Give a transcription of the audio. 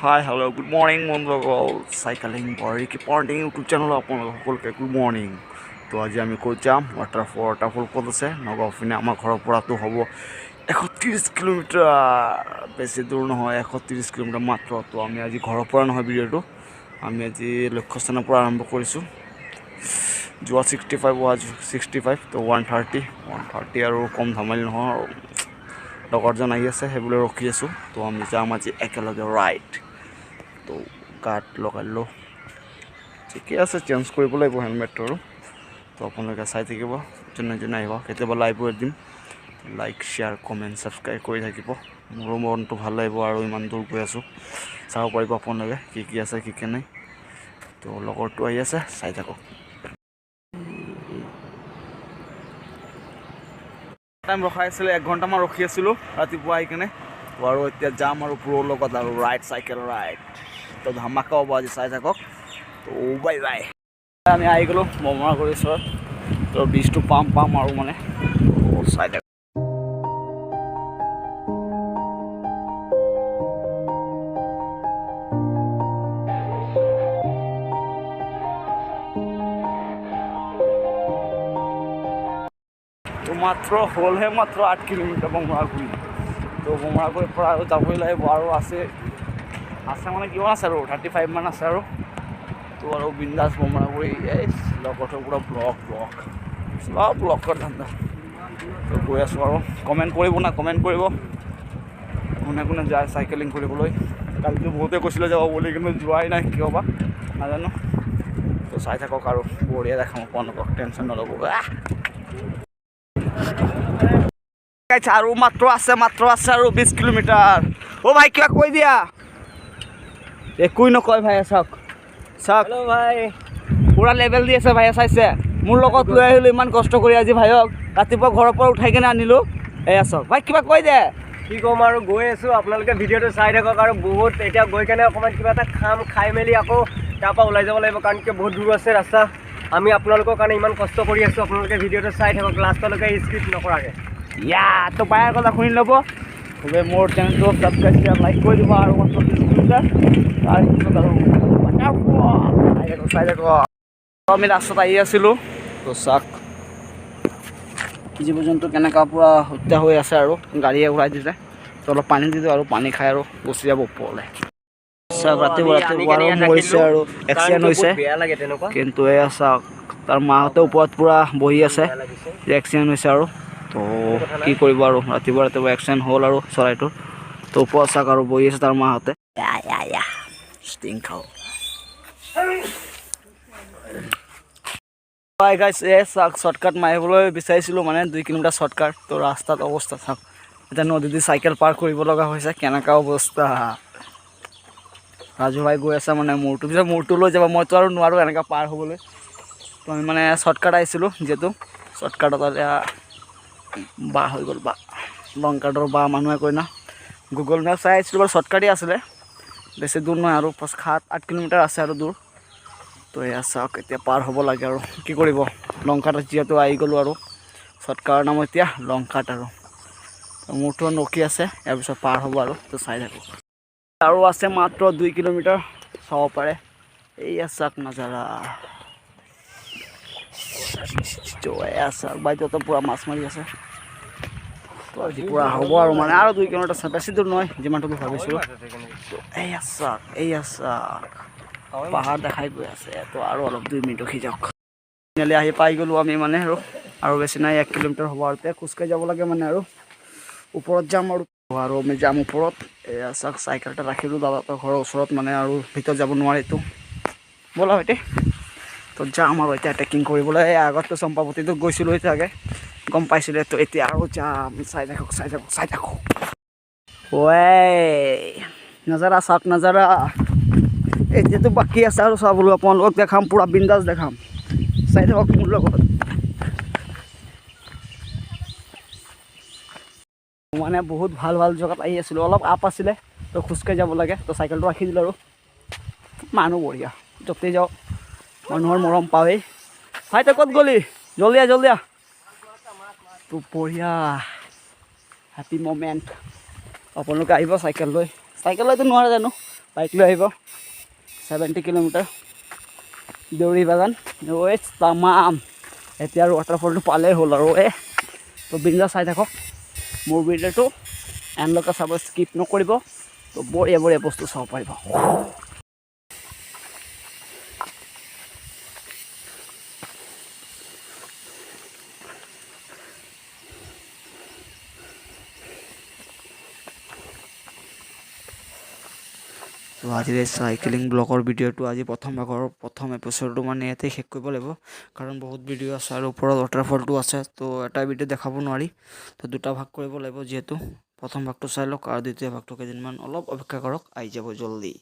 Hi, hello, good morning, বন্ধুসকল cycling বৰি কি Ponting YouTube channel আপোনালোক সকলোকে গুড মৰ্নিং। তো আজি আমি ক'ত যাম? waterfall ক'ত আছে? নগাঁও পিনে আমাৰ ঘৰৰ পৰাতো হ'ব 130 কিলোমিটাৰ, বেছি দূৰ নহয়, 130 কিলোমিটাৰ মাত্ৰ। তো আমি আজি ঘৰৰ পৰা নহয়, ভিডিঅ'টো আমি আজি লক্ষ্যস্থানৰ পৰা আৰম্ভ কৰিছোঁ। যোৱা 65 হোৱা 65, তো 130 আৰু কম ধেমালি নহয় আৰু। লগৰজন আহি আছে, সেইবোলে ৰখি আছোঁ। তো আমি যাম আজি একেলগে ৰাইড। তো গাত লগালোঁ, ঠিকে আছে, চেঞ্জ কৰিব লাগিব হেলমেটটো আৰু। তো আপোনালোকে চাই থাকিব, যোনে যোনে আহিব, কেতিয়াবা লাইভো দিম। লাইক শ্বেয়াৰ কমেণ্ট ছাবস্ক্ৰাইব কৰি থাকিব, মোৰো মনটো ভাল লাগিব। আৰু ইমান দূৰ গৈ আছোঁ, চাব পাৰিব আপোনালোকে কি আছে কি নাই। তো লগৰটো আহি আছে, চাই থাকক। টাইম ৰখাই আছিলোঁ, 1 ঘণ্টামান ৰখি আছিলোঁ ৰাতিপুৱা আহি কিনে। তো আৰু এতিয়া যাম আৰু পুৰৰ লগত আৰু ৰাইড, চাইকেল ৰাইড। তো ধামাকা হ'ব আজি, চাই থাকক। তো বাই বাই। আমি আহি গ'লোঁ বমৰাগুৰিৰ ওচৰত। তো ব্ৰিজটো পাম আৰু মানে চাই থাকক। তো মাত্ৰ হ'লহে মাত্ৰ 8 কিলোমিটাৰ বমৰাগুৰি। তো বমৰাগুৰিৰ পৰা আৰু যাবই লাগিব, আৰু আছে মানে কিমান আছে আৰু 35 মান আছে আৰু। তো আৰু বিন্দাছ বমৰাগুৰি, এই লগৰটো পুৰা ব্লকৰ ধান্দা। তো গৈ আছোঁ আৰু। কমেণ্ট কৰিব কোনে যায় চাইকেলিং কৰিবলৈ। কালিতো বহুতে কৈছিলে যাব বুলি, কিন্তু যোৱাই নাই, কিয় বা নাজানো। তো চাই থাকক আৰু বঢ়িয়া দেখাম আপোনালোকক, টেনশ্যন নল'ব। আৰু মাত্ৰ আছে আৰু 20 কিলোমিটাৰ। অ' ভাই কিবা কৈ দিয়া। একোই নকয় ভাই, চাওক ভাই, পুৰা লেভেল দি আছে ভাইয়ে, চাইছে? মোৰ লগত লৈ আহিলোঁ ইমান কষ্ট কৰি আজি ভাইক, ৰাতিপুৱা ঘৰৰ পৰা উঠাই কিনে আনিলোঁ। এয়া চাওক ভাই, কিবা কৈ দে। কি ক'ম আৰু, গৈ আছোঁ, আপোনালোকে ভিডিঅ'টো চাই থাকক। আৰু বহুত এতিয়া গৈ কেনে অকণমান কিবা এটা খাই মেলি আকৌ তাৰপৰা ওলাই যাব লাগিব, কাৰণ কি বহুত দূৰ আছে ৰাস্তা। আমি আপোনালোকৰ কাৰণে ইমান কষ্ট কৰি আছোঁ, আপোনালোকে ভিডিঅ'টো চাই থাকক লাষ্টলৈকে, স্কিপ নকৰাকৈ। তো বায়েৰ কথা শুনি ল'ব, চবে মোৰ চেনেলটো ছাবস্ক্ৰাইব লাইক কৰি দিব। আৰু মাত্ৰ 20 কিলোমিটাৰ, তাৰপিছত আৰু চাই থাকক। আমি ৰাস্তাত আহি আছিলোঁ, তো চাওক জীৱ জন্তু কেনেকুৱা পুৰা হত্যা হৈ আছে, আৰু গাড়ীয়ে উৰাই দিছে। তো অলপ পানী দি দিওঁ, আৰু পানী খাই আৰু গুচি যাব ওপৰলৈ। চাওক ৰাতিপুৱা আৰু মৰিছে আৰু এক্সিডেণ্ট হৈছে, কিন্তু এয়া চাওক তাৰ মাহঁতে ওপৰত পূৰা বহি আছে, এক্সিডেণ্ট হৈছে আৰু। তো কি কৰিব আৰু, ৰাতিপুৱা এক্সিডেণ্ট হ'ল আৰু চৰাইটোৰ। তো ওপৰত চাওক আৰু বহি আছে তাৰ মাহঁতে। ষ্টিং খাওঁ চাওক, শ্বৰ্টকাট মাৰিবলৈ বিচাৰিছিলোঁ, মানে 2 কিলোমিটাৰ শ্বৰ্টকাট। তো ৰাস্তাত অৱস্থা চাওক, এতিয়া নদীদি চাইকেল পাৰ কৰিব লগা হৈছে, কেনেকুৱা অৱস্থা। ৰাজু ভাই গৈ আছে মানে মূৰটো লৈ যাব, মইতো আৰু নোৱাৰোঁ এনেকৈ পাৰ হ'বলৈ। তো আমি মানে শ্বৰ্টকাট আহিছিলোঁ, যিহেতু শ্বৰ্টকাটত এতিয়া হৈ গ'ল লং কাটৰ মানুহে কয় না। গুগল মেপ চাই আহিছিলোঁ বাৰু, শ্বৰ্টকাটেই আছিলে, বেছি দূৰ নহয় আৰু 7-8 কিলোমিটাৰ আছে আৰু দূৰ। তো এয়া চাওক, এতিয়া পাৰ হ'ব লাগে আৰু কি কৰিব, লং কাটত যিহেতু আহি গ'লোঁ আৰু। শ্বৰ্টকাটৰ নাম এতিয়া লং কাট আৰু। মোৰতো নকি আছে, ইয়াৰ পিছত পাৰ হ'ব আৰু। তো চাই থাকোঁ, আৰু আছে মাত্ৰ 2 কিলোমিটাৰ, চাব পাৰে। এইয়া চাওক নাজাৰা, চাওক বাইদেউহঁতে পূৰা মাছ মাৰি আছে। তো আজি পূৰা হ'ব আৰু, মানে আৰু 2 কিলোমিটাৰ আছে, বেছি দূৰ নহয় যিমানটো মই ভাবিছিলোঁ। তো এইয়া চাওক পাহাৰ দেখাই গৈ আছে। তো আৰু অলপ 2 মিনিট ৰখি যাওক। ফাইনেলি আহি পাই গ'লোঁ আমি মানে, আৰু বেছি নাই, 1 কিলোমিটাৰ হ'ব আৰু। এতিয়া খোজকাঢ়ি যাব লাগে মানে, আৰু ওপৰত যাম আৰু আমি যাম ওপৰত। এয়া চাওক চাইকেলটা ৰাখিলোঁ দাদাহঁতৰ ঘৰৰ ওচৰত, মানে আৰু ভিতৰত যাব নোৱাৰিতো। ব'লা সৈতে, তো যাম আৰু এতিয়া ট্ৰেকিং কৰিবলৈ। আগততো চম্পাৱতীতো গৈছিলোঁ চাগে, গম পাইছিলোঁ। তো এতিয়া আৰু যাম, চাই থাকক। নাজাৰা চাওক, নাজাৰা এতিয়াতো বাকী আছে আৰু চাবলৈ। আপোনালোকক দেখাম, পূৰা বিন্দাছ দেখাম, চাই থাকক মোৰ লগত। মানে বহুত ভাল জেগাত আহি আছিলোঁ, অলপ আপ আছিলে, তো খোজকাঢ়ি যাব লাগে। তো চাইকেলটো ৰাখি দিলোঁ আৰু। মানুহ বঢ়িয়া, য'তেই যাওঁ মানুহৰ মৰম পাৱেই। ভাই তই ক'ত গ'লি? জল্দি আহ। তো বঢ়িয়া হেপী মমেণ্ট। আপোনালোকে আহিব চাইকেল লৈতো নোৱাৰে জানো, বাইক লৈ আহিব 70 কিলোমিটাৰ দেউৰি বাগান তামাম এতিয়া আৰু ৱাটাৰফলটো পালেই হ'ল আৰু তো বিন্দাছ চাই থাকক মোৰ ভিডিঅ'টো এণ্ডলৈকে চাব স্কিপ নকৰিব তো বঢ়িয়া বঢ়িয়া বস্তু চাব পাৰিব তো আজিৰ এই চাইকেলিং ব্লগৰ ভিডিঅ'টো আজি প্ৰথম ভাগৰ প্ৰথম এপিচডটো মানে ইয়াতে শেষ কৰিব লাগিব কাৰণ বহুত ভিডিঅ' আছে আৰু ওপৰত ৱাটাৰফলটো আছে তো এটা ভিডিঅ' দেখাব নোৱাৰি তো দুটা ভাগ কৰিব লাগিব যিহেতু প্ৰথম ভাগটো চাই লওক আৰু দ্বিতীয় ভাগটো কেইদিনমান অলপ অপেক্ষা কৰক আহি যাব জল্দি